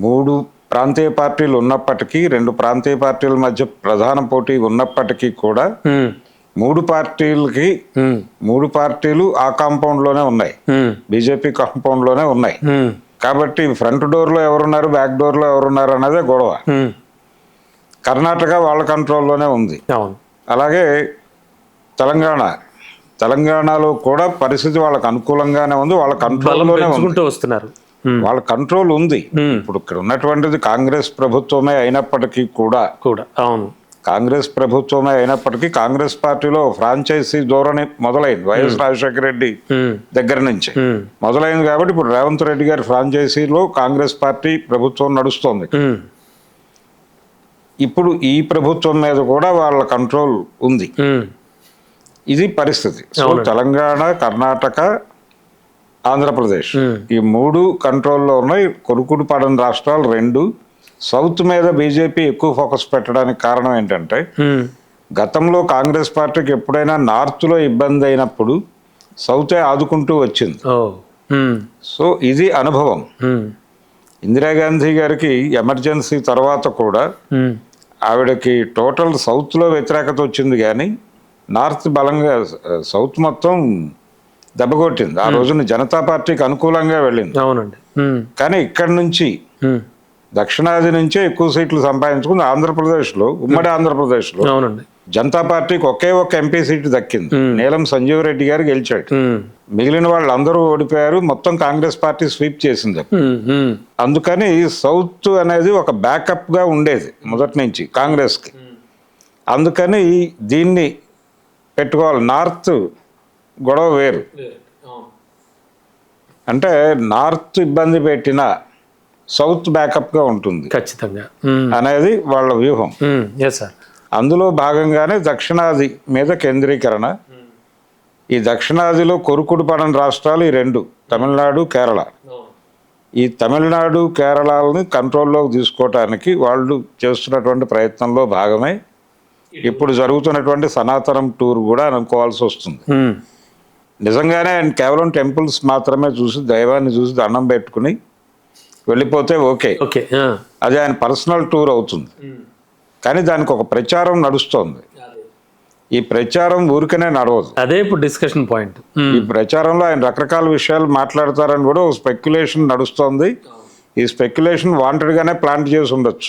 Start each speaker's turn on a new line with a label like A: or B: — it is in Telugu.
A: 3 ప్రాంతీయ పార్టీలు ఉన్నప్పటికీ 2 ప్రాంతీయ పార్టీల మధ్య ప్రధాన పోటీ ఉన్నప్పటికీ కూడా 3 పార్టీలు ఆ కాంపౌండ్ లోనే ఉన్నాయి, బీజేపీ కాంపౌండ్ లోనే ఉన్నాయి. కాబట్టి ఫ్రంట్ డోర్ లో ఎవరున్నారు, బ్యాక్ డోర్ లో ఎవరున్నారు అన్నదే గొడవ. కర్ణాటక వాళ్ళ కంట్రోల్లోనే ఉంది. అలాగే తెలంగాణలో కూడా పరిస్థితి వాళ్ళకి అనుకూలంగానే ఉంది, వాళ్ళ కంట్రోల్లోనే వస్తున్నారు, వాళ్ళ కంట్రోల్ ఉంది. ఇప్పుడు ఇక్కడ ఉన్నటువంటిది కాంగ్రెస్ ప్రభుత్వమే అయినప్పటికీ కూడా కాంగ్రెస్ పార్టీలో ఫ్రాంచైజీ ధోరణి మొదలైంది. వైఎస్ రాజశేఖర రెడ్డి దగ్గర నుంచి మొదలైంది. కాబట్టి ఇప్పుడు రేవంత్ రెడ్డి గారి ఫ్రాంచైజీలో కాంగ్రెస్ పార్టీ ప్రభుత్వం నడుస్తోంది. ఇప్పుడు ఈ ప్రభుత్వం మీద కూడా వాళ్ళ కంట్రోల్ ఉంది. ఇది పరిస్థితి. సో తెలంగాణ, కర్ణాటక, ఆంధ్రప్రదేశ్ ఈ 3 కంట్రోల్లో ఉన్నాయి. కొరుకుడు పడని రాష్ట్రాలు 2. సౌత్ మీద బీజేపీ ఎక్కువ ఫోకస్ పెట్టడానికి కారణం ఏంటంటే గతంలో కాంగ్రెస్ పార్టీకి ఎప్పుడైనా నార్త్ లో ఇబ్బంది అయినప్పుడు సౌతే ఆదుకుంటూ వచ్చింది. సో ఇది అనుభవం. ఇందిరాగాంధీ గారికి ఎమర్జెన్సీ తర్వాత కూడా ఆవిడకి టోటల్ సౌత్ లో వ్యతిరేకత వచ్చింది, కానీ నార్త్ బలంగా సౌత్ మొత్తం దెబ్బకొట్టింది. ఆ రోజున జనతా పార్టీకి అనుకూలంగా వెళ్ళింది. కానీ ఇక్కడ నుంచి దక్షిణాది నుంచే ఎక్కువ సీట్లు సంపాదించుకుంది. ఆంధ్రప్రదేశ్లో, ఉమ్మడి ఆంధ్రప్రదేశ్లో జనతా పార్టీకి ఒకే ఒక ఎంపీ సీటు దక్కింది. నీలం సంజీవ్ రెడ్డి గారు గెలిచాడు. మిగిలిన వాళ్ళు అందరూ ఓడిపోయారు. మొత్తం కాంగ్రెస్ పార్టీ స్వీప్ చేసింది. అందుకని సౌత్ అనేది ఒక బ్యాకప్ గా ఉండేది మొదటి నుంచి కాంగ్రెస్ కి. అందుకని దీన్ని పెట్టుకోవాలి. నార్త్ గొడవ వేరు, అంటే నార్త్ ఇబ్బంది పెట్టిన సౌత్ బ్యాకప్ గా ఉంటుంది ఖచ్చితంగా అనేది వాళ్ళ వ్యూహం. అందులో భాగంగానే దక్షిణాది మీద కేంద్రీకరణ. ఈ దక్షిణాదిలో కొరుకుడు పడని రాష్ట్రాలు ఈ 2, తమిళనాడు, కేరళ. ఈ తమిళనాడు, కేరళని కంట్రోల్లోకి తీసుకోవటానికి వాళ్ళు చేస్తున్నటువంటి ప్రయత్నంలో భాగమే ఇప్పుడు జరుగుతున్నటువంటి సనాతనం టూర్ కూడా అనుకోవాల్సి వస్తుంది. నిజంగానే ఆయన కేవలం టెంపుల్స్ మాత్రమే చూసి, దైవాన్ని చూసి దండం పెట్టుకుని వెళ్ళిపోతే ఓకే, అది ఆయన పర్సనల్ టూర్ అవుతుంది. కానీ దానికి ఒక ప్రచారం నడుస్తోంది. ఈ ప్రచారం ఊరికనే నడవదు.
B: అదే ఇప్పుడు డిస్కషన్ పాయింట్.
A: ఈ ప్రచారంలో ఆయన రకరకాల విషయాలు మాట్లాడతారని కూడా ఒక స్పెక్యులేషన్ నడుస్తోంది. ఈ స్పెక్యులేషన్ వాంటెడ్ గానే ప్లాంట్ చేసి ఉండొచ్చు.